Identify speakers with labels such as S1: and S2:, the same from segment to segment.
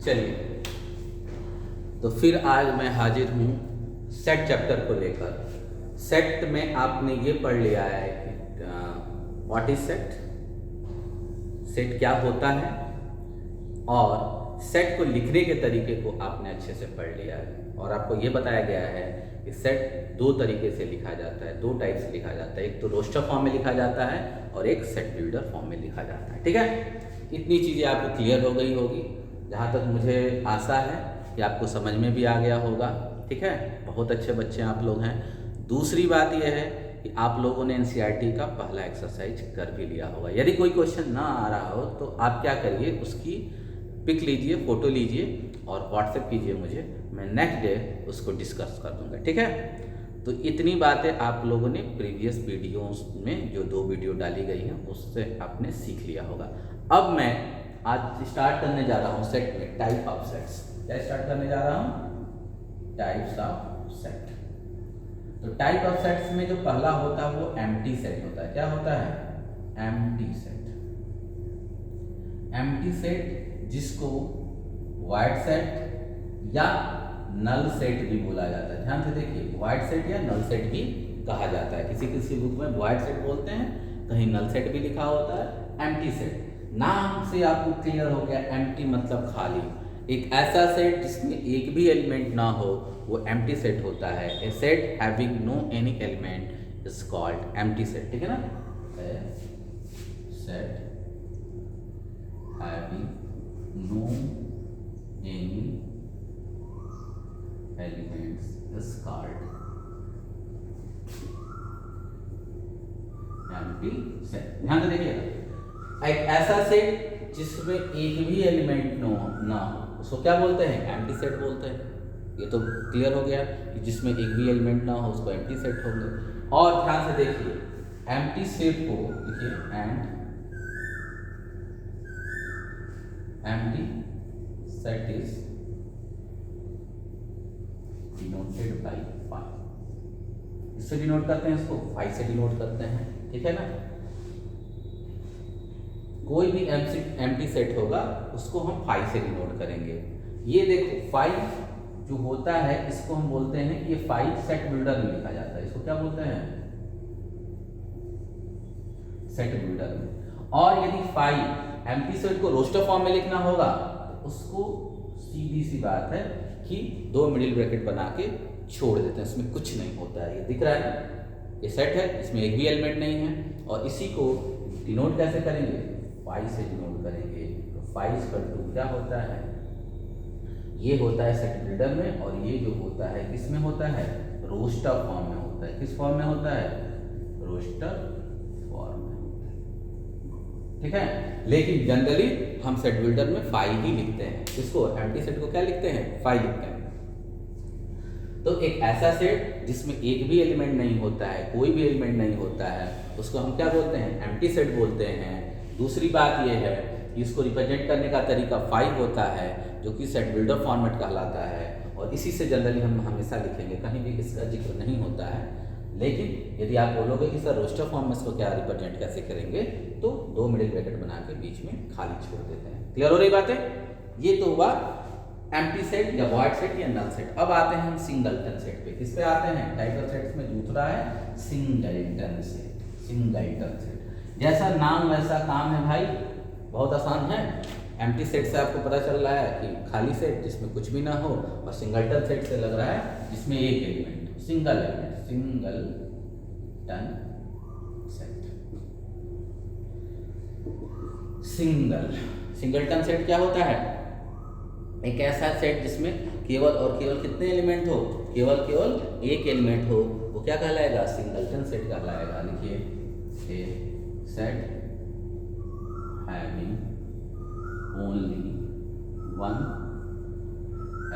S1: चलिए, तो फिर आज मैं हाजिर हूँ सेट चैप्टर को लेकर। सेट में आपने ये पढ़ लिया है कि व्हाट इज सेट, सेट क्या होता है, और सेट को लिखने के तरीके को आपने अच्छे से पढ़ लिया है। और आपको ये बताया गया है कि सेट दो तरीके से लिखा जाता है, दो टाइप से लिखा जाता है। एक तो रोस्टर फॉर्म में लिखा जाता है और एक सेट बिल्डर फॉर्म में लिखा जाता है। ठीक है, इतनी चीज़ें आपको क्लियर हो गई होगी, जहाँ तक मुझे आशा है कि आपको समझ में भी आ गया होगा। ठीक है, बहुत अच्छे बच्चे आप लोग हैं। दूसरी बात यह है कि आप लोगों ने एनसीईआरटी का पहला एक्सरसाइज कर भी लिया होगा। यदि कोई क्वेश्चन ना आ रहा हो तो आप क्या करिए, उसकी पिक लीजिए, फ़ोटो लीजिए और व्हाट्सएप कीजिए मुझे, मैं नेक्स्ट डे उसको डिस्कस कर दूंगा। ठीक है, तो इतनी बातें आप लोगों ने प्रीवियस वीडियोस में जो 2 वीडियो डाली गई हैं उससे आपने सीख लिया होगा। अब मैं आज स्टार्ट करने जा रहा हूँ सेट में टाइप ऑफ सेट्स। क्या स्टार्ट करने जा रहा हूँ? Types of set. तो टाइप ऑफ सेट्स में जो पहला होता है वो एम्प्टी सेट होता है। क्या होता है? Empty set. एम्प्टी सेट जिसको वाइड सेट या नल सेट भी बोला जाता है। ध्यान से देखिए, वाइड सेट या नल सेट भी कहा जाता है। किसी किसी बुक में वाइड सेट बोलते हैं, कहीं नल सेट भी लिखा होता है। एम्प्टी सेट नाम से आपको क्लियर हो गया, एम्प्टी मतलब खाली। एक ऐसा सेट जिसमें एक भी एलिमेंट ना हो वो एम्प्टी सेट होता है। A set having no any element is called empty set. ठीक है ना? A set having no any elements is called empty set। ध्यान से देखिएगा, एक ऐसा सेट जिसमें एक भी एलिमेंट ना हो उसको क्या बोलते हैं? एम्प्टी सेट बोलते हैं। ये तो क्लियर हो गया कि जिसमें एक भी एलिमेंट ना हो उसको एम्प्टी सेट हो गया। और ध्यान से देखिए, एम्प्टी सेट को लिखिए and empty set is denoted by phi। इससे डिनोट करते हैं, इसको फाई से डिनोट करते हैं। ठीक है ना? कोई भी एम्प्टी सेट होगा उसको हम फाई से डिनोट करेंगे। ये देखो, फाई जो होता है इसको हम बोलते हैं कि ये फाई सेट बिल्डर में लिखा जाता है। इसको क्या बोलते हैं? सेट बिल्डर में। और यदि फाई एम्प्टी सेट को रोस्टर फॉर्म में लिखना होगा तो उसको सीधी सी बात है कि 2 मिडिल ब्रैकेट बना के छोड़ देते हैं, इसमें कुछ नहीं होता है। ये दिख रहा है ना, ये सेट है, इसमें एक भी एलिमेंट नहीं है। और इसी को डिनोट कैसे करेंगे? फाई से डिनोट करेंगे। तो फाई इक्वल टू क्या होता है? ये होता है सेट बिल्डर में, और ये जो होता है किसमें होता है? रोस्टर फॉर्म में होता है। किस फॉर्म में होता है? रोस्टर फॉर्म में। ठीक है, लेकिन जनरली हम सेट बिल्डर में फाई ही लिखते हैं। इसको एम्प्टी सेट को क्या लिखते हैं? फाई लिखते हैं। तो एक ऐसा सेट जिसमें एक भी एलिमेंट नहीं होता है, कोई भी एलिमेंट नहीं होता है, उसको हम क्या बोलते हैं? एम्प्टी सेट बोलते हैं। दूसरी बात यह है कि इसको रिप्रेजेंट करने का तरीका फाई होता है, जो कि सेट बिल्डर फॉर्मेट कहलाता है। और इसी से जनरली हम हमेशा लिखेंगे, कहीं भी इसका जिक्र नहीं होता है। लेकिन यदि आप बोलोगे कि सर रोस्टर फॉर्म में इसको क्या रिप्रेजेंट कैसे करेंगे, तो 2 मिडिल ब्रैकेट बना के बीच में खाली छोड़ देते हैं। क्लियर हो रही बातें? ये तो हुआ एम्प्टी सेट या वॉइड सेट या नल सेट। अब आते हैं हम सिंगलटन सेट पे। किस पे आते हैं? टाइप ऑफ सेट्स में दूसरा है सिंगलटन सेट। सिंगलटन सेट जैसा नाम वैसा काम है भाई, बहुत आसान है। एम्प्टी सेट से आपको पता चल रहा है कि खाली सेट जिसमें कुछ भी ना हो, और सिंगलटन सेट से लग रहा है जिसमें एक element, single element, singleton set. Singleton set क्या होता है? एक ऐसा सेट जिसमें केवल और केवल कितने एलिमेंट हो? केवल एक एलिमेंट हो, वो क्या कहलाएगा? सिंगलटन सेट कहलाएगा। लिखिए, a set having only one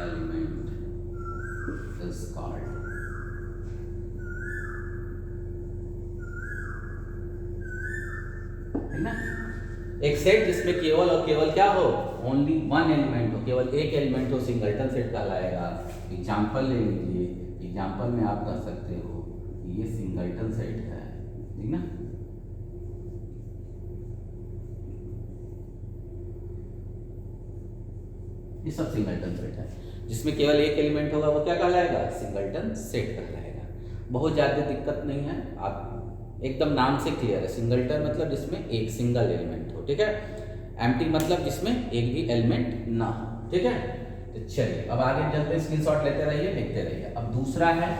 S1: element is called है ना? एक सेट जिसमें केवल और केवल क्या हो? ओनली वन एलिमेंट हो, केवल एक एलिमेंट हो, सिंगलटन सेट कहलाएगा। एग्जाम्पल ले लीजिए, एग्जाम्पल में आप कह सकते हो ये सिंगलटन सेट है, ठीक ना? ये सब सिंगलटन सेट है। जिसमें केवल एक एलिमेंट होगा वो क्या कहलाएगा? सिंगलटन सेट कहलाएगा। बहुत ज़्यादा दिक्कत नहीं है, आप एकदम नाम से क्लियर है। सिंगलटन मतलब जिसमें एक सिंगल एलिमेंट हो, ठीक है। एम्प्टी मतलब जिसमें एक भी एलिमेंट ना हो, ठीक है। तो चलिए अब आगे चलते हैं, स्क्रीनशॉट लेते रहिए, लिखते रहिए। अब दूसरा है,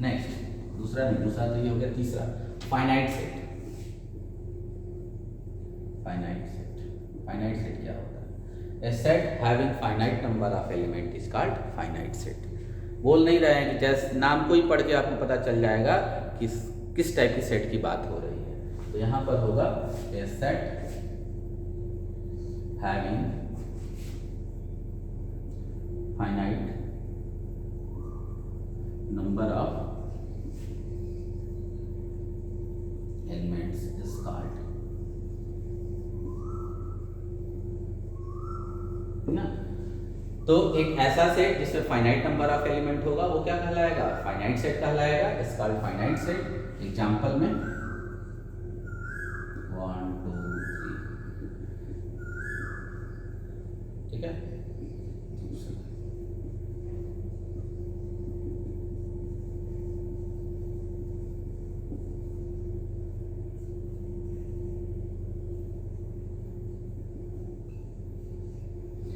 S1: नेक्स्ट दूसरा नहीं, दूसरा तो ये हो गया, तीसरा finite set. Finite set, finite set क्या होता है? A set having finite number of element is called finite set। बोल नहीं रहे हैं कि जैसे नाम को ही पढ़ के आपको pता चल जाएगा कि किस टाइप की सेट की बात हो रही है। तो यहाँ पर होगा a set having finite number of elements is called, ना। तो एक ऐसा सेट जिसमें फाइनाइट नंबर ऑफ एलिमेंट होगा वो क्या कहलाएगा? फाइनाइट सेट कहलाएगा। It's called finite set. Example में 1 2 3, ठीक है।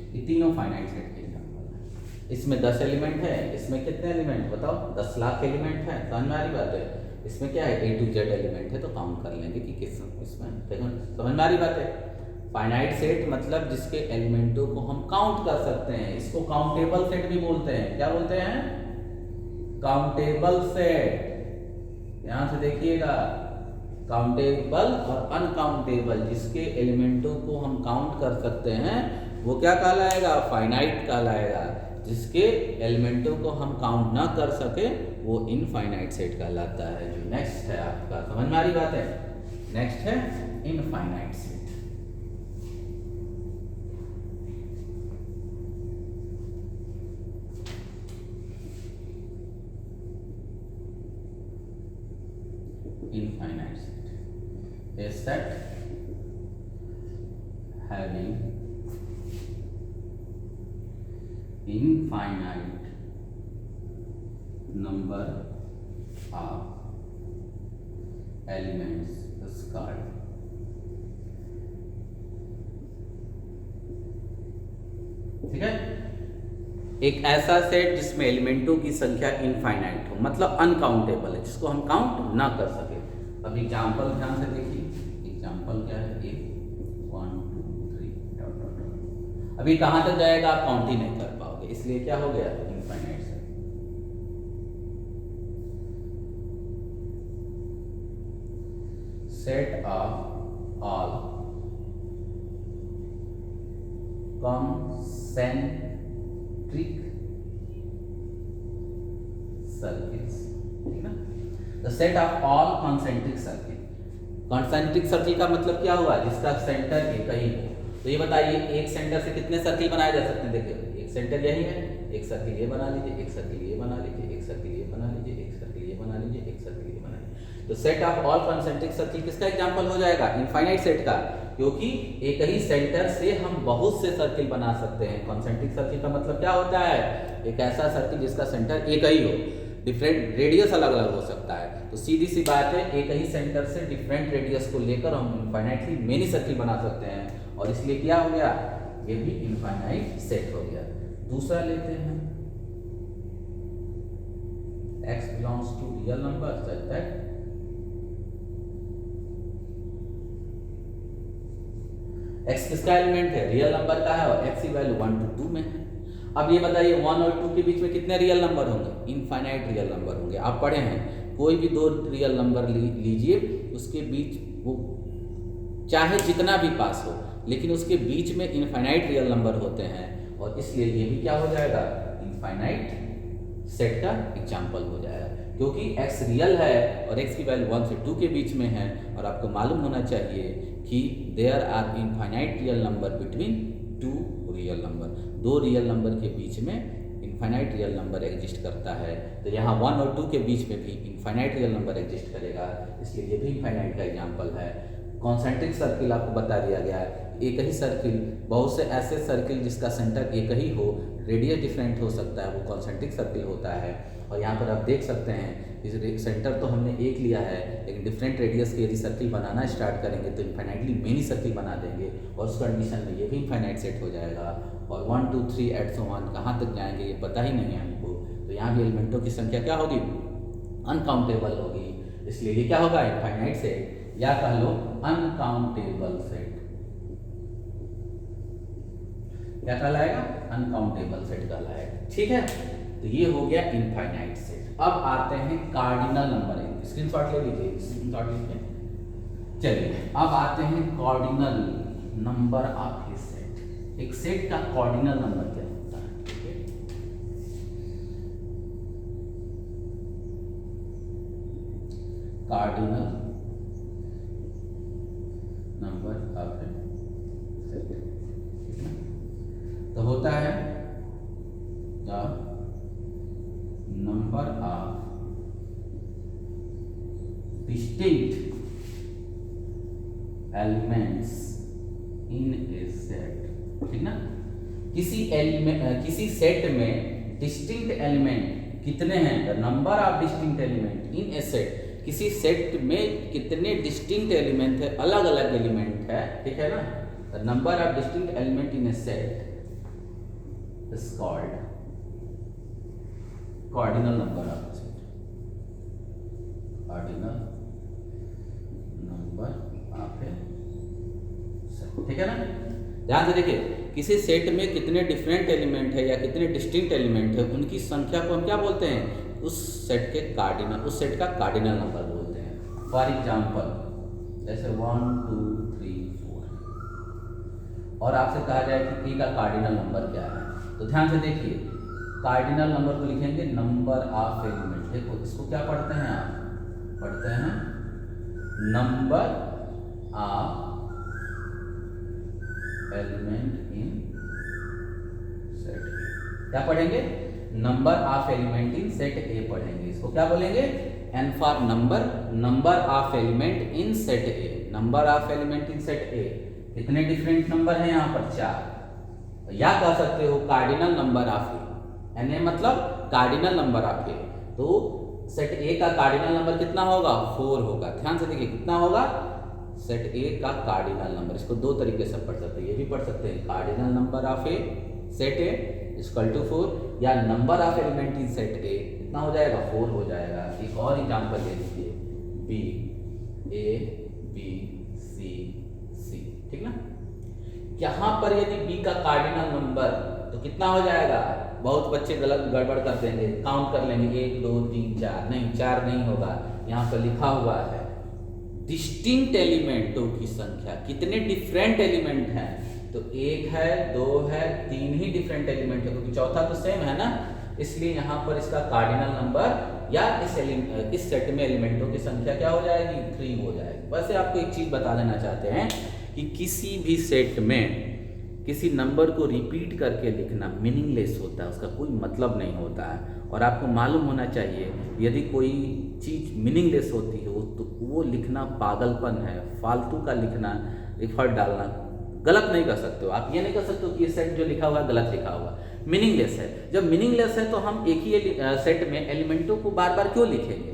S1: ये तीनों फाइनाइट सेट के एग्जांपल है। इसमें 10 एलिमेंट है, इसमें कितने एलिमेंट बताओ? 10 लाख एलिमेंट है, समझ में आ रही बात है। इसमें क्या है? A to Z एलिमेंट है, तो काउंट कर लेंगे कि किस इसमें, देखो समझ में आ रही बात है। फाइनाइट सेट मतलब जिसके एलिमेंटों को हम काउंट कर सकते हैं, इसको काउंटेबल सेट भी बोलते हैं। क्या बोलते हैं? Countable set. ध्यान से देखिएगा, काउंटेबल और अनकाउंटेबल जिसके एलिमेंटों को हम काउंट कर सकते हैं वो क्या कहलाएगा? फाइनाइट कहलाएगा। जिसके एलिमेंटों को हम काउंट ना कर सके वो इनफाइनाइट सेट कहलाता है। जो नेक्स्ट है आपका, समझ में आ रही बात है? नेक्स्ट है infinite set. Infinite set, a set having infinite number of elements is called, ठीक है। एक ऐसा सेट जिसमें एलिमेंटों की संख्या इनफाइनाइट हो, मतलब अनकाउंटेबल है, जिसको हम काउंट ना कर सके। अब एग्जांपल ध्यान से देखिए, एग्जांपल क्या है? 1 2 3 अभी कहां तक जाएगा आप काउंट ही नहीं कर पाओगे, इसलिए क्या हो गया? Infinite set. Set of all concentric circles, ठीक ना। The set of all concentric circle. Concentric circle का मतलब क्या हुआ? जिसका सेंटर एक ही हो। तो ये बताइए एक सेंटर से कितने सर्किल बनाए जा सकते हैं? देखिए एक सेंटर यही है, एक सर्किल ये बना लीजिए, एक सर्किल ये बना लीजिए, एक सर्किल ये बना लीजिए, एक सर्किल ये बना लीजिए, एक सर्किल ये बना लीजिए। तो set of all concentric circle किसका एग्जांपल हो जाएगा? इनफाइनाइट सेट का, क्योंकि एक ही सेंटर से हम बहुत से सर्किल बना सकते हैं। कॉन्सेंट्रिक सर्किल का मतलब क्या होता है? एक ऐसा सर्किल जिसका सेंटर एक ही हो, डिफरेंट रेडियस अलग अलग हो सकता है। तो सीधी सी बात है, एक ही सेंटर से डिफरेंट रेडियस को लेकर हम इनफाइनाइटली मेनी सर्किल बना सकते हैं, और इसलिए क्या हो गया? ये भी इनफाइनाइट सेट हो गया। दूसरा लेते हैं, x belongs to real number such that x किसका एलिमेंट है? रियल नंबर का है, और x की वैल्यू 1 to 2 में है। अब ये बताइए 1 और 2 के बीच में कितने रियल नंबर होंगे? इनफाइनाइट रियल नंबर होंगे। आप पढ़े हैं, कोई भी दो रियल नंबर लीजिए, उसके बीच वो चाहे जितना भी पास हो, लेकिन उसके बीच में इनफाइनाइट रियल नंबर होते हैं, और इसलिए ये भी क्या हो जाएगा? इनफाइनाइट सेट का एग्जाम्पल हो जाएगा। क्योंकि x रियल है और x की वैल्यू 1 से 2 के बीच में है, और आपको मालूम होना चाहिए कि there are infinite real number between 2 real number. 2 real number के बीच में इनफाइनाइट रियल नंबर एग्जिस्ट करता है। तो यहाँ 1 और 2 के बीच में भी इनफाइनाइट रियल नंबर एग्जिस्ट करेगा, इसलिए ये भी इनफाइनाइट का एग्जाम्पल है। कॉन्सेंट्रिक सर्किल आपको बता दिया गया है, एक ही सर्किल, बहुत से ऐसे सर्किल जिसका सेंटर एक ही हो, रेडियस डिफरेंट हो सकता है, वो कॉन्सेंट्रिक सर्किल होता है। और यहाँ पर आप देख सकते हैं इस सेंटर तो हमने एक लिया है, लेकिन डिफरेंट रेडियस के यदि सर्किल बनाना स्टार्ट करेंगे तो इन्फाइनाइटली मेनी सर्किल बना देंगे, और उस कंडीशन में ये भी इन्फाइनाइट सेट हो जाएगा। और 1 2 3 एट सो 1 कहाँ तक जाएंगे ये पता ही नहीं है हमको, तो यहाँ भी एलिमेंटों की संख्या क्या होगी, अनकाउंटेबल होगी। इसलिए ये क्या होगा, इनफाइनाइट सेट, या कह लो अनकाउंटेबल सेट। क्या कहलाएगा, अनकाउंटेबल सेट कहलाएगा। ठीक है, तो ये हो गया इनफाइनाइट सेट। अब आते हैं कार्डिनल नंबर, स्क्रीनशॉट ले लीजिए, स्क्रीनशॉट लीजिए। चलिए अब आते हैं cardinal number of A set. एक सेट का कार्डिनल नंबर क्या होता है, ठीक है। Cardinal number of A set तो होता है the number of distinct elements in A set, ठीक ना। किसी सेट में डिस्टिंक्ट एलिमेंट कितने हैं, the number of distinct element in A set. किसी सेट में कितने डिस्टिंक्ट एलिमेंट है, अलग अलग एलिमेंट है, ठीक है ना। The number of distinct element in A set is called cardinal number of set, cardinal number of A set, ठीक है ना। ध्यान से देखिए, किसी सेट में कितने डिफरेंट एलिमेंट है या कितने डिस्टिंक्ट एलिमेंट है, उनकी संख्या को हम क्या बोलते हैं, उस सेट के कार्डिनल, उस सेट का कार्डिनल नंबर बोलते हैं। फॉर एग्जांपल जैसे 1 2 3 4, और आपसे कहा जाए कि ए का कार्डिनल नंबर क्या है, तो ध्यान से देखिए, कार्डिनल नंबर को लिखेंगे नंबर ऑफ एलिमेंट। देखो इसको क्या पढ़ते हैं आप, पढ़ते हैं number of element in set A. क्या पढ़ेंगे, number of element in set A पढ़ेंगे। इसको क्या बोलेंगे, N for number of element in set A. Number of element in set A, कितने डिफरेंट नंबर हैं यहाँ पर, 4, या कह सकते हो cardinal number of A. N A मतलब कार्डिनल नंबर ऑफ ए, तो सेट ए का कार्डिनल नंबर कितना होगा, 4 होगा। ध्यान से देखिए कितना होगा, सेट ए का कार्डिनल नंबर। इसको दो तरीके से पढ़ सकते हैं, ये भी पढ़ सकते हैं cardinal number of A set A equal to 4, या number of element in set A कितना हो जाएगा, 4 हो जाएगा। एक और एग्जांपल ले लीजिए, बी ए बी सी सी, ठीक ना। यहाँ पर यदि बी का कार्डिनल नंबर तो कितना हो जाएगा, बहुत बच्चे गलत गड़बड़ कर देंगे, काउंट कर लेंगे 1 2 3 4, नहीं 4 नहीं होगा। यहाँ पर लिखा हुआ है डिस्टिंक्ट एलिमेंटों की संख्या, कितने डिफरेंट एलिमेंट हैं, तो 1 है 2 है 3 ही डिफरेंट एलिमेंट है, क्योंकि चौथा तो सेम है ना, इसलिए यहाँ पर इसका कार्डिनल नंबर या इस सेट में एलिमेंटों की संख्या क्या हो जाएगी, 3 हो जाएगी। वैसे आपको एक चीज बता देना चाहते हैं कि किसी भी सेट में किसी नंबर को रिपीट करके लिखना मीनिंगलेस होता है, उसका कोई मतलब नहीं होता है। और आपको मालूम होना चाहिए यदि कोई चीज़ मीनिंगलेस होती है तो वो लिखना पागलपन है, फालतू का लिखना, एफर्ट डालना गलत नहीं कर सकते हो आप। ये नहीं कर सकते हो कि ये सेट जो लिखा हुआ है गलत लिखा हुआ, मीनिंगलेस है। जब मीनिंगलेस है तो हम एक ही सेट में एलिमेंटों को बार बार क्यों लिखेंगे,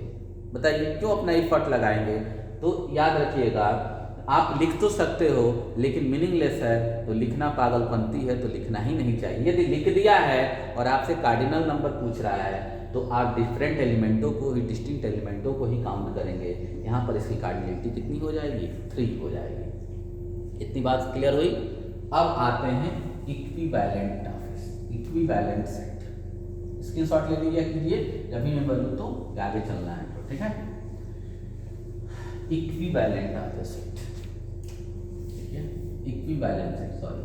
S1: बताइए, क्यों अपना एफर्ट लगाएंगे। तो याद रखिएगा, आप लिख तो सकते हो लेकिन मीनिंगलेस है तो लिखना पागलपंती है, तो लिखना ही नहीं चाहिए। यदि लिख दिया है और आपसे कार्डिनल नंबर पूछ रहा है तो आप डिफरेंट एलिमेंटों को ही, डिस्टिंक्ट एलिमेंटों को ही काउंट करेंगे। यहाँ पर इसकी कार्डिनलिटी कितनी हो जाएगी, 3 हो जाएगी। इतनी बात क्लियर हुई। अब आते हैं इक्विवेलेंट सेट। स्क्रीनशॉट ले लीजिए, जब भी मैं बोलूँ तो आगे चलना है, तो ठीक है। इक्विवेलेंट ऑफ ए सेट, ठीक है, equivalent set, sorry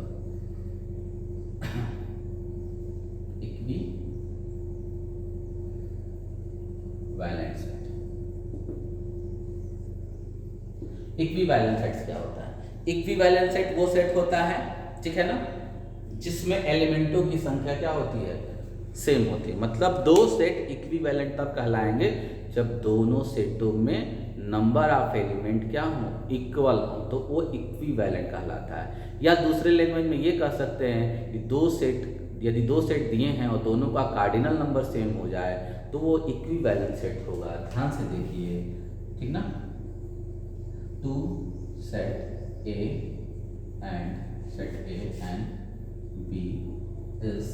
S1: equivalent set. Equivalent set क्या होता है, इक्विवेलेंट सेट वो सेट होता है, ठीक है ना, जिसमें एलिमेंटों की संख्या क्या होती है, सेम होती है। मतलब दो सेट इक्विवेलेंट तब कहलाएंगे जब दोनों सेटों में नंबर ऑफ एलिमेंट क्या हो, इक्वल हो, तो वो इक्विवेलेंट कहलाता है। या दूसरे लैंग्वेज में ये कह सकते हैं कि यदि दो सेट दिए हैं और दोनों का कार्डिनल नंबर सेम हो जाए तो वो इक्विवेलेंट सेट होगा। ध्यान से देखिए, ठीक ना। Two set A and B is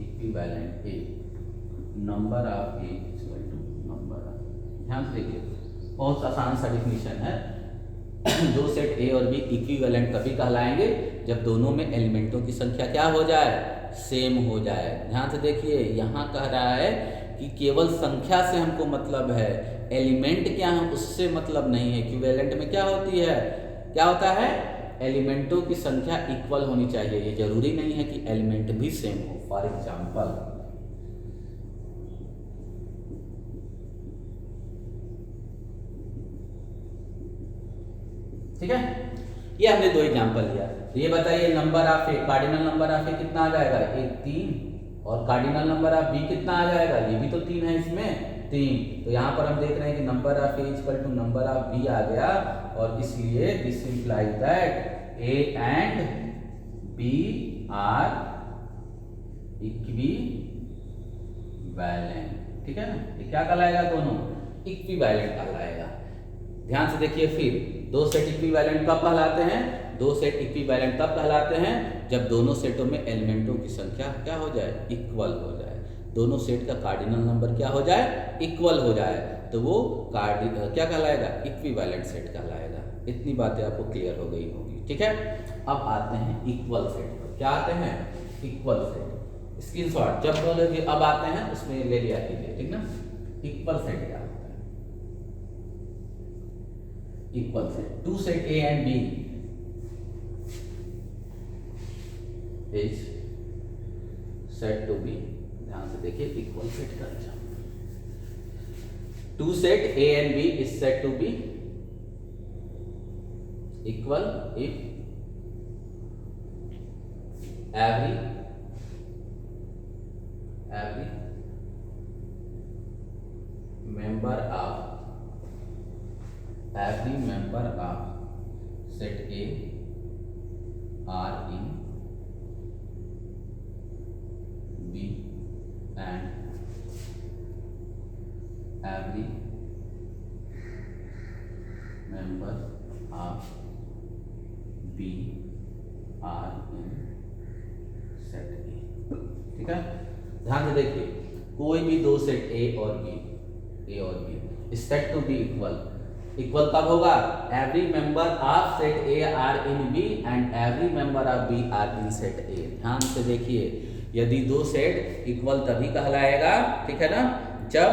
S1: equivalent if number of A equal to number of, ध्यान से देखिए, बहुत आसान सा डिफिनीशन है। दो सेट ए और बी इक्विवेलेंट तभी कहलाएंगे जब दोनों में एलिमेंटों की संख्या क्या हो जाए, सेम हो जाए। ध्यान से देखिए, यहाँ कह रहा है कि केवल संख्या से हमको मतलब है, एलिमेंट क्या है उससे मतलब नहीं है। इक्विवेलेंट में क्या होती है, क्या होता है, एलिमेंटों की संख्या इक्वल होनी चाहिए। ये जरूरी नहीं है कि एलिमेंट भी सेम हो। फॉर एग्जाम्पल, ठीक है, ये हमने दो एग्जाम्पल लिया। तो ये बताइए number of A, cardinal number of A कितना आ जाएगा, एक 3, और कार्डिनल नंबर ऑफ बी कितना आ जाएगा, ये भी तो 3 है, इसमें 3। तो यहाँ पर हम देख रहे हैं कि number of A equal to number of B आ गया, और इसलिए this implies that A and B are equivalent. ठीक है ना, ये क्या कहलाएगा, दोनों इक्विवेलेंट कहलाएगा। ध्यान से देखिए, फिर दो सेट इक्विवेलेंट कब कहलाते हैं, दो सेट इक्विवेलेंट तब कहलाते हैं जब दोनों सेटों में एलिमेंटों की संख्या क्या हो जाए, इक्वल हो जाए। दोनों सेट का कार्डिनल नंबर क्या हो जाए, इक्वल हो जाए, तो वो क्या कहलाएगा, इक्विवेलेंट सेट कहलाएगा। इतनी बातें आपको क्लियर हो गई होगी। ठीक है, अब आते हैं इक्वल सेट पर। क्या आते हैं, इक्वल सेट। स्क्रीनशॉट जब बोलोगे अब आते हैं उसमें ले लिया कीजिए, ठीक ना। इक्वल सेट क्या होता है, equal set, two set A and B is said to be. ध्यान से देखिए, इक्वल सेट का example, two set A and B is said to be equal if every member of set A are in B and every member of B are in set ए। ठीक है, ध्यान से देखिए, कोई भी दो सेट ए और B said to be equal. Equal कब होगा, every member of set A are in B and every member of B are in set A. ध्यान से देखिए, यदि दो सेट इक्वल तभी कहलाएगा, ठीक है ना, जब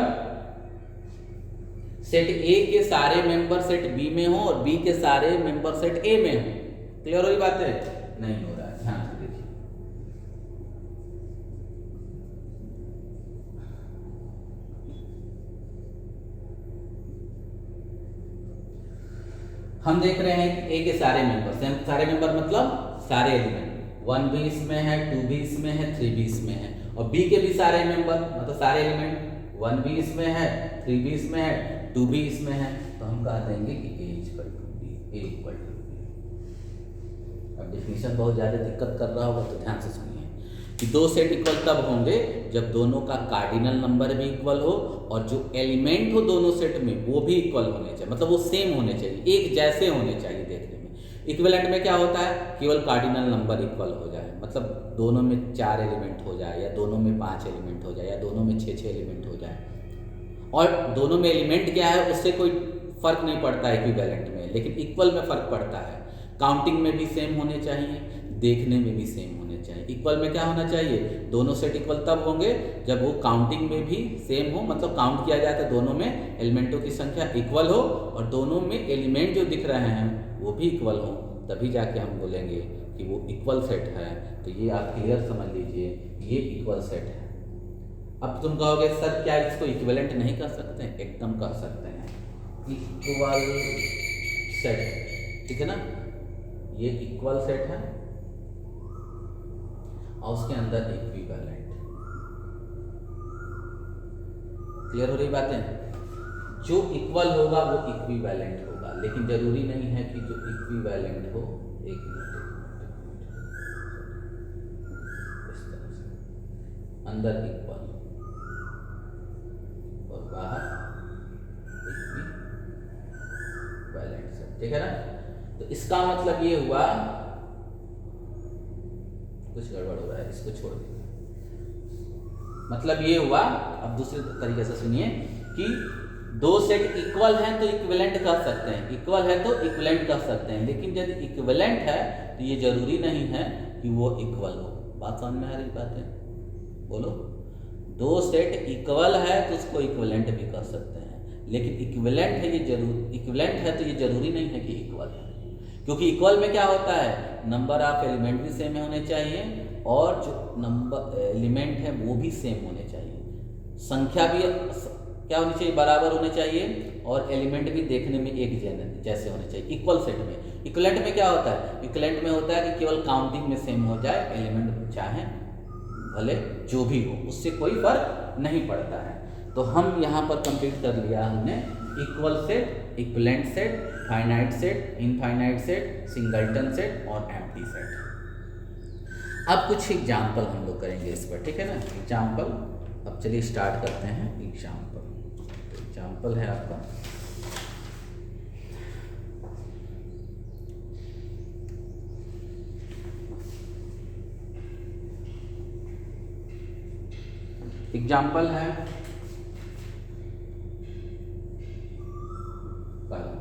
S1: सेट ए के सारे मेंबर सेट बी में हो और बी के सारे मेंबर सेट ए में हो। क्लियर हो रही बात है, नहीं हो रहा है, ध्यान से देखिए। हम देख रहे हैं कि ए के सारे मेंबर मतलब सारे एलिमेंट, 1 भी इसमें है, 2 भी इसमें है, 3 भी इसमें है, और बी के भी सारे मेंबर मतलब सारे एलिमेंट, 1 भी इसमें है, 3 भी इसमें है, 2 भी इसमें है। तो हम कह देंगे कि A equal to B, A equal to B. अब डिफिनीशन बहुत ज़्यादा दिक्कत कर रहा होगा, तो ध्यान से सुनिए कि दो सेट इक्वल तब होंगे जब दोनों का कार्डिनल नंबर भी इक्वल हो और जो एलिमेंट हो दोनों सेट में वो भी इक्वल होने चाहिए, मतलब वो सेम होने चाहिए, एक जैसे होने चाहिए देखने में। इक्विवेलेंट में क्या होता है, केवल कार्डिनल नंबर इक्वल हो जाए, मतलब दोनों में 4 एलिमेंट हो जाए, या दोनों में 5 एलिमेंट हो जाए, या दोनों में 6 एलिमेंट हो जाए, और दोनों में एलिमेंट क्या है उससे कोई फर्क नहीं पड़ता इक्विवेलेंट में, लेकिन इक्वल में फर्क पड़ता है। काउंटिंग में भी सेम होने चाहिए, देखने में भी सेम होने चाहिए। इक्वल में क्या होना चाहिए, दोनों सेट इक्वल तब होंगे जब वो काउंटिंग में भी सेम हो, मतलब काउंट किया जाए तो दोनों में एलिमेंटों की संख्या इक्वल हो और दोनों में एलिमेंट जो दिख रहे हैं वो भी इक्वल हो, तभी जाके हम बोलेंगे कि वो इक्वल सेट है। तो ये आप क्लियर समझ लीजिए, ये इक्वल सेट है। अब तुम कहोगे सर क्या इसको इक्विवेलेंट नहीं कर सकते, एकदम कर सकते हैं, इक्वल सेट, ठीक है ना, ये इक्वल सेट है। और उसके अंदर इक्विवेलेंट। क्लियर हो रही बातें? जो इक्वल होगा वो इक्विवेलेंट होगा, लेकिन जरूरी नहीं है कि जो इक्विवेलेंट हो एक इस तरह से अंदर इक्वल और बाहर इक्विवेलेंट से, ठीक है ना? तो इसका मतलब ये हुआ, कुछ गड़बड़ हो रहा है, इसको छोड़ दीजिए। मतलब ये हुआ, अब दूसरे तरीके से सुनिए कि दो सेट इक्वल हैं तो इक्विवेलेंट कर सकते हैं, इक्वल है तो इक्विवेलेंट कर सकते हैं, लेकिन यदि इक्विवेलेंट है तो ये जरूरी नहीं है कि वो इक्वल हो। बात समझ में आ रही बात है? बोलो। दो सेट इक्वल है तो उसको इक्विवेलेंट भी कर सकते हैं, लेकिन इक्विवेलेंट है इक्विवेलेंट है तो ये जरूरी नहीं है कि इक्वल है, क्योंकि इक्वल में क्या होता है, नंबर ऑफ एलिमेंट भी सेम होने चाहिए और जो नंबर एलिमेंट है वो भी सेम होने चाहिए, संख्या भी क्या होनी चाहिए, बराबर होने चाहिए, और एलिमेंट भी देखने में एक जैसे होने चाहिए इक्वल सेट में। इक्विवेलेंट में क्या होता है, इक्विवेलेंट में होता है कि केवल काउंटिंग में सेम हो जाए, एलिमेंट चाहे भले जो भी हो, उससे कोई फर्क नहीं पड़ता है। तो हम यहाँ पर कंप्लीट कर लिया हमने equal set, equivalent set, finite set, infinite set, singleton set और एम्प्टी सेट। अब कुछ एग्जाम्पल हम लोग करेंगे इस पर, ठीक है ना? एग्जाम्पल, अब चलिए स्टार्ट करते हैं। एग्जाम्पल है आपका एग्जाम्पल है पहला,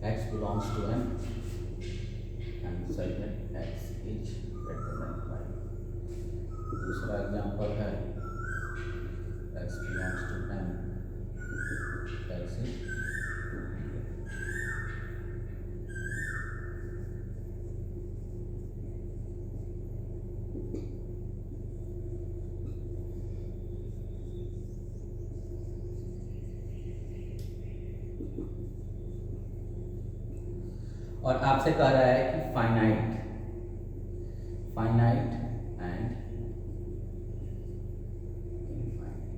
S1: x belongs to n and segment x is greater than 5। दूसरा एग्जाम्पल है x belongs to n, x is 2। और आपसे कह रहा है कि फाइनाइट एंड इनफाइनाइट,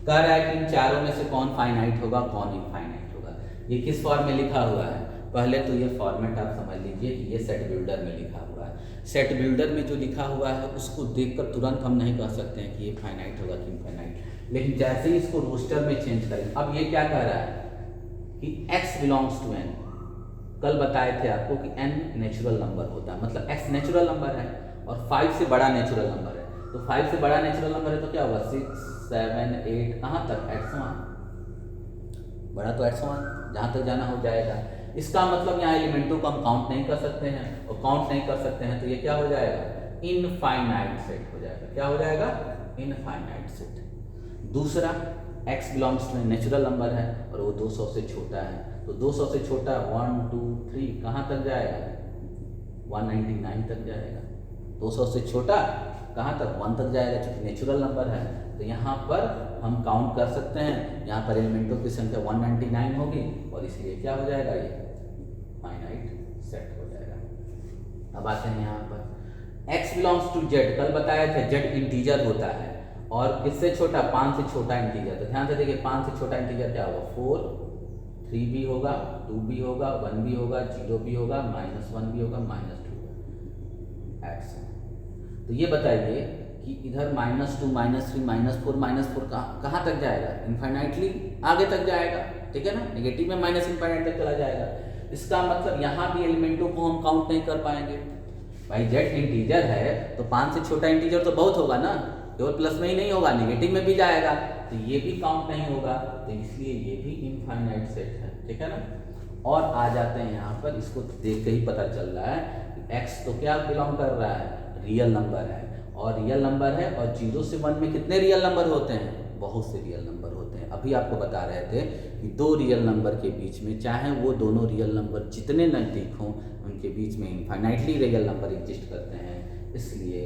S1: कह रहा है कि इन चारों में से कौन फाइनाइट होगा, कौन इनफाइनाइट होगा। ये किस फॉर्म में लिखा हुआ है? पहले तो ये फॉर्मेट आप समझ लीजिए कि ये सेट बिल्डर में लिखा हुआ है। सेट बिल्डर में जो लिखा हुआ है उसको देखकर तुरंत हम नहीं कह सकते हैं कि ये फाइनाइट होगा कि इनफाइनाइट, लेकिन जैसे ही इसको रोस्टर में चेंज करें, अब ये क्या कह रहा है कि x बिलोंग्स टू n। कल बताए थे आपको कि n नेचुरल नंबर होता है, मतलब x नेचुरल नंबर है और 5 से बड़ा नेचुरल नंबर है, तो 5 से बड़ा नेचुरल नंबर है तो क्या होगा, 6, 7, 8, कहाँ तक, x1, बड़ा तो x1 जहाँ तक जाना हो जाएगा। इसका मतलब यहाँ एलिमेंटों को हम काउंट नहीं कर सकते हैं, और काउंट नहीं कर सकते हैं तो ये क्या हो जाएगा, इनफाइनाइट सेट हो जाएगा। क्या हो जाएगा, इनफाइनाइट सेट। दूसरा, x belongs to natural number है और वो 200 से छोटा है, तो 200 से छोटा 1, 2, 3 कहाँ तक जाएगा, 199 तक जाएगा। 200 से छोटा कहाँ तक, 1 तक जाएगा, क्योंकि नेचुरल नंबर है। तो यहाँ पर हम काउंट कर सकते हैं, यहाँ पर एलिमेंटों की संख्या 199 होगी और इसलिए क्या हो जाएगा, ये फाइनाइट सेट हो जाएगा। अब आते हैं यहाँ पर x बिलोंग्स टू z। कल बताया था z इंटीजर होता है और किससे छोटा, 5 से छोटा इंटीजर। तो ध्यान से देखिए 5 से छोटा इंटीजर क्या होगा, 4, 3 भी होगा, 2 भी होगा, 1 भी होगा, 0 भी होगा, -1 भी होगा, -2 ऐसे। तो ये बताइए कि इधर -2, -3, -4 कहाँ तक जाएगा, इनफाइनाइटली आगे तक जाएगा, ठीक है ना? नेगेटिव में माइनस इनफाइनाइट तक चला जाएगा। इसका मतलब यहाँ भी एलिमेंटों को हम काउंट नहीं कर पाएंगे। भाई z इंटीजर है तो 5 से छोटा इंटीजर तो बहुत होगा ना, केवल प्लस में ही नहीं होगा, नेगेटिव में भी जाएगा, तो ये भी काउंट नहीं होगा, तो इसलिए ये भी इनफाइनाइट सेट है, ठीक है ना? और आ जाते हैं यहाँ पर, इसको देख के ही पता चल रहा है कि x तो क्या बिलोंग कर रहा है, रियल नंबर है, और रियल नंबर है, और 0 से 1 में कितने रियल नंबर होते हैं, बहुत से रियल नंबर होते हैं। अभी आपको बता रहे थे कि 2 रियल नंबर के बीच में, चाहे वो दोनों रियल नंबर जितने नज़दीक हों, उनके बीच में इनफाइनाइटली रियल नंबर एग्जिस्ट करते हैं, इसलिए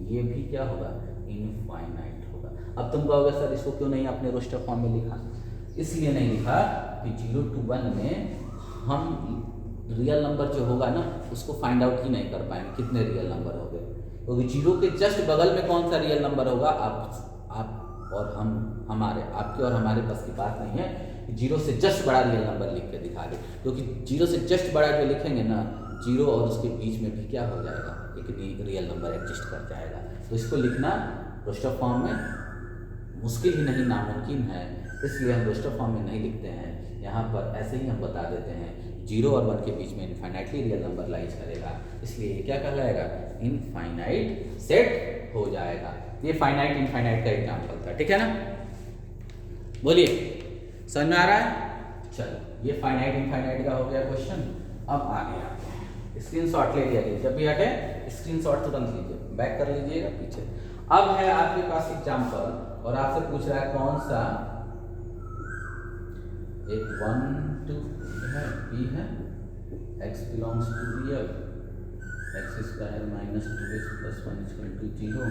S1: ये भी क्या होगा, इनफाइनाइट होगा। अब तुम कहोगे सर इसको क्यों नहीं आपने रोस्टर फॉर्म में लिखा? इसलिए नहीं लिखा कि 0 to 1 में हम रियल नंबर जो होगा ना उसको फाइंड आउट ही नहीं कर पाएंगे कितने रियल नंबर हो गए, क्योंकि जीरो के जस्ट बगल में कौन सा रियल नंबर होगा, आप और हम, हमारे, आपके और हमारे बस की बात नहीं है जीरो से जस्ट बड़ा रियल नंबर लिख के दिखा दे, क्योंकि जीरो से जस्ट बड़ा जो लिखेंगे ना, जीरो और उसके बीच में भी क्या हो जाएगा, एक रियल नंबर एग्जिस्ट कर जाएगा। तो इसको लिखना रोस्टर फॉर्म में मुश्किल ही नहीं, नामुमकिन है, इसलिए हम रोस्टर फॉर्म में नहीं लिखते हैं। यहाँ पर ऐसे ही हम बता देते हैं जीरो और वन के बीच में इनफाइनाइटली रियल नंबर लाइज करेगा, इसलिए ये क्या कहलाएगा, इनफाइनाइट सेट हो जाएगा। ये फाइनाइट इनफाइनाइट का एग्जाम्पल था, ठीक है ना। बोलिए समझ में आ रहा है। चलो ये फाइनाइट इनफाइनाइट का हो गया क्वेश्चन। अब आगे आते हैं, स्क्रीनशॉट ले लिया, जब भी हटे स्क्रीनशॉट तुरंत लीजिए, बैक कर लीजिएगा पीछे। अब है आपके पास एग्जाम्पल और आपसे पूछ रहा है कौन सा, एक 1 2 है, बी है, x belongs to real, x square minus 2x plus 1 equal to 0।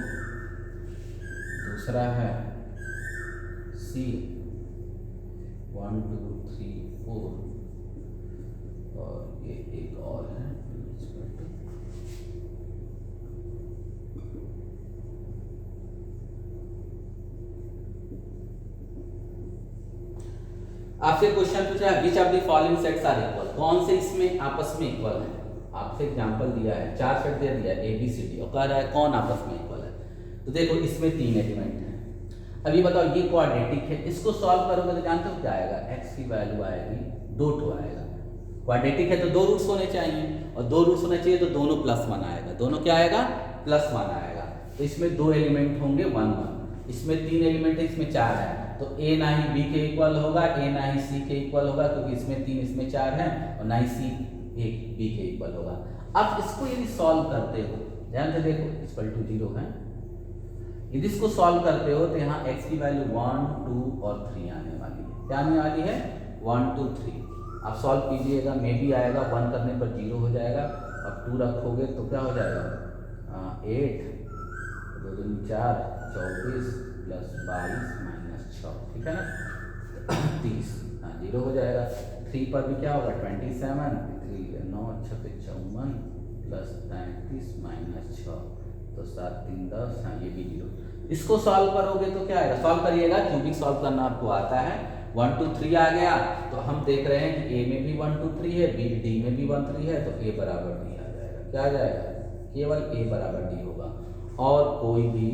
S1: दूसरा है सी 1 2 3 4 और ये एक और है आपसे क्वेश्चन पूछा है which of the following sets are equal, कौन से इसमें आपस में इक्वल है। आपसे एग्जांपल दिया है, 4 सेट दे दिया ए बी सी डी और कह रहा है कौन आपस में इक्वल है। तो देखो इसमें 3 एलिमेंट हैं। अब ये बताओ ये क्वाड्रेटिक है, इसको सॉल्व करोगे तो जानते हो क्या आएगा, x की वैल्यू आएगी 2 आएगा। क्वाड्रेटिक है तो 2 रूट्स होने चाहिए और 2 रूट्स होने चाहिए तो दोनों +1 आएगा, दोनों क्या आएगा +1 आएगा। तो इसमें 2 एलिमेंट होंगे 1 1, इसमें 3 एलिमेंट है, इसमें 4 है, तो a ना ही b के इक्वल होगा, a ना ही c के इक्वल होगा, क्योंकि इसमें 3 इसमें 4 है, और ना ही c b के इक्वल होगा। अब इसको यदि सॉल्व करते हो, ध्यान से देखो इक्वल टू 0 है, यदि इसको सॉल्व करते हो तो यहाँ x की वैल्यू 1 2 और 3 आने वाली है। क्या आने वाली है 1 2 3। आप सॉल्व कीजिएगा, में भी आएगा, 1 करने पर 0 हो जाएगा, अब 2 रखोगे तो क्या हो जाएगा 8 2 2 4 24 प्लस 22 माइनस 6, ठीक है ना 30, हाँ 0 हो जाएगा। 3 पर भी क्या होगा 27, 3 9 6 54 प्लस 33 माइनस 6, तो 7 3 10, हाँ ये भी 0। इसको सॉल्व करोगे तो क्या आएगा, सॉल्व करिएगा, क्यूबिक सॉल्व करना आपको आता है। 1 2 3 आ गया, तो हम देख रहे हैं कि a में भी 1 2 3 है, b d में भी 1 3 है, तो a बराबर d आ जाएगा। क्या आ जाएगा, केवल a बराबर d होगा और कोई भी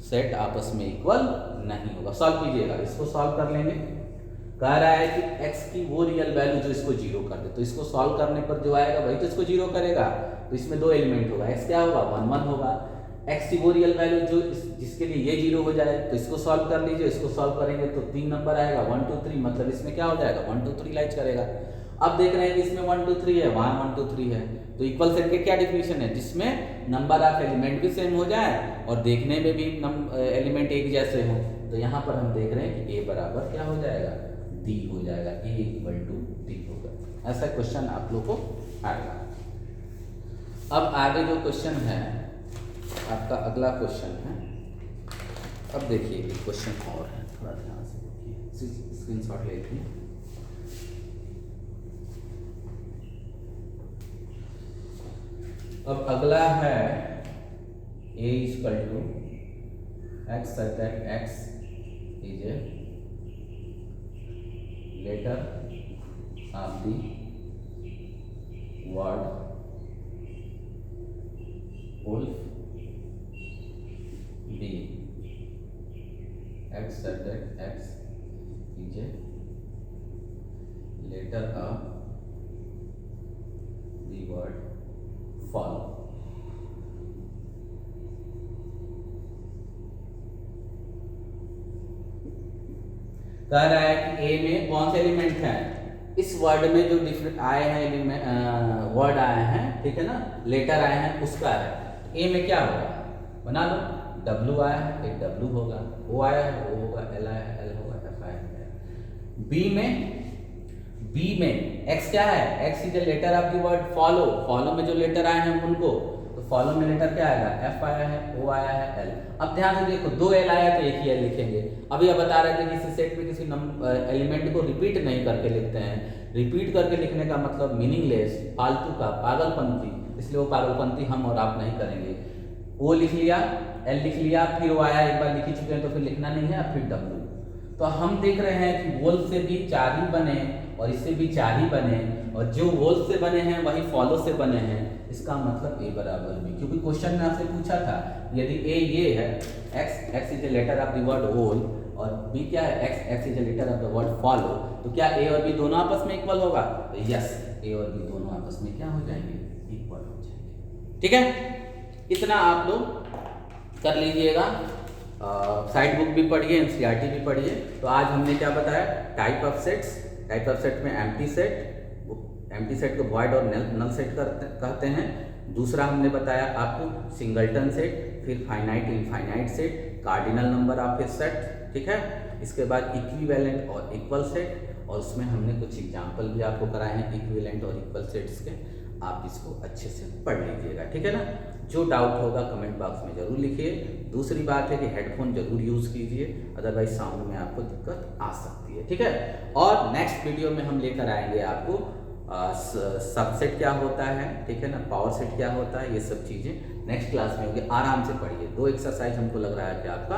S1: सेट आपस में इक्वल नहीं होगा। सॉल्व कीजिएगा, इसको सॉल्व कर लेंगे। कह रहा है कि x की वो रियल वैल्यू जो इसको 0 कर दे, तो इसको सॉल्व करने पर जो आएगा वही तो इसको 0 करेगा। तो इसमें 2 एलिमेंट होगा, x क्या होगा 1 1 होगा, x की वो रियल वैल्यू जो जिसके लिए ये 0 हो जाए, तो इसको सॉल्व कर लीजिए। इसको सॉल्व करेंगे तो 3 नंबर आएगा 1 2 3, मतलब इसमें क्या हो जाएगा 1 2 3 लाइज करेगा। अब देख रहे हैं कि इसमें 1 2 3 है, वहाँ 1 2 3 है, तो इक्वल सेट के क्या डिफिनीशन है, जिसमें नंबर ऑफ एलिमेंट भी सेम हो जाए और देखने में भी एलिमेंट एक जैसे हो। तो यहाँ पर हम देख रहे हैं कि a बराबर क्या हो जाएगा d हो जाएगा, a इक्वल टू d होगा। ऐसा क्वेश्चन आप लोग को आएगा। अब आगे जो क्वेश्चन है आपका अगला क्वेश्चन है, अब देखिए एक क्वेश्चन और है, थोड़ा ध्यान से देखिए, स्क्रीनशॉट ले लीजिए। अब अगला है a equal to x such that x is a letter of the word wolf, b x such that x is a letter of the word follow। कह रहा है कि a में कौन से एलिमेंट है, इस वर्ड में जो डिफरेंट आए हैं वर्ड आए हैं, ठीक है ना, लेटर आए हैं उसका है। a में क्या होगा बना लो, w आया है एक w होगा, o आया है o होगा, l आया है l होगा, f आया है। b में x क्या है, x is a letter of the word follow, follow में जो लेटर आए हैं उनको, तो फॉलो में लेटर क्या आएगा, एफ आया है, ओ आया है, एल। अब ध्यान से देखो, 2 एल आया तो एक ही एल लिखेंगे। अभी आप बता रहे थे कि किसी सेट में किसी एलिमेंट को रिपीट नहीं करके लिखते हैं। रिपीट करके लिखने का मतलब मीनिंगलेस, फालतू का, पागलपंती, इसलिए वो पागलपंती हम और आप नहीं करेंगे। ओ लिख लिया, एल लिख लिया, फिर ओ आया, एक बार लिख ही चुके हैं तो फिर लिखना नहीं है, फिर डब्ल्यू। तो हम देख रहे हैं कि वोल से भी 4 ही बने और इससे भी 4 ही बने, और जो वोल से बने हैं वही फॉलो से बने हैं। इसका मतलब ए बराबर बी, क्योंकि क्वेश्चन में आपसे पूछा था यदि ए ये है, x is a letter of the word whole, और बी क्या है, x is a letter of the word follow, तो क्या ए और बी दोनों आपस में इक्वल होगा? तो यस, ए और बी दोनों आपस में क्या हो जाएंगे, इक्वल हो जाएंगे। ठीक है, इतना आप लोग कर लीजिएगा। साइड बुक भी पढ़िए, एनसीईआरटी भी पढ़िए। तो आज हमने क्या बताया, type of sets. Type of set में एम्प्टी सेट को वॉइड और नल सेट कहते हैं। दूसरा हमने बताया आपको सिंगलटन सेट, फिर finite infinite set, cardinal number of A set. ठीक है, इसके बाद इक्विवेलेंट और इक्वल सेट, और उसमें हमने कुछ एग्जाम्पल भी आपको कराए हैं इक्विवेलेंट और इक्वल सेट्स के। आप इसको अच्छे से पढ़ लीजिएगा। ठीक है ना, जो डाउट होगा कमेंट बॉक्स में जरूर लिखिए। दूसरी बात है कि हेडफोन जरूर यूज़ कीजिए, अदरवाइज साउंड में आपको दिक्कत आ सकती है। ठीक है, और नेक्स्ट वीडियो में हम लेकर आएंगे आपको सबसेट क्या होता है, ठीक है ना, पावर सेट क्या होता है, ये सब चीज़ें नेक्स्ट क्लास में होगी। आराम से पढ़िए, 2 एक्सरसाइज हमको लग रहा है कि आपका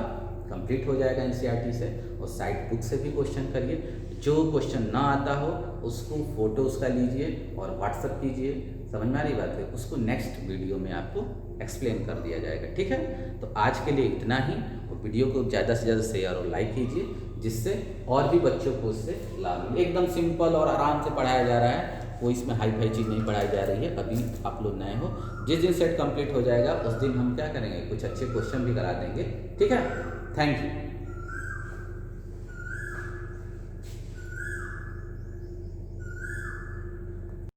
S1: कंप्लीट हो जाएगा एनसीईआरटी से, और साइड बुक से भी क्वेश्चन करिए। जो क्वेश्चन ना आता हो उसको फोटो उसका लीजिए और व्हाट्सअप कीजिए, समझ में आ रही बात है, उसको नेक्स्ट वीडियो में आपको एक्सप्लेन कर दिया जाएगा। ठीक है, तो आज के लिए इतना ही, और वीडियो को ज़्यादा से ज़्यादा शेयर और लाइक कीजिए, जिससे और भी बच्चों को उससे लाभ मिले। एकदम सिंपल और आराम से पढ़ाया जा रहा है, कोई इसमें हाई फाई चीज़ नहीं पढ़ाई जा रही है। अभी आप लोग नए हो, जिस दिन सेट कंप्लीट हो जाएगा उस दिन हम क्या करेंगे, कुछ अच्छे क्वेश्चन भी करा देंगे। ठीक है, थैंक यू।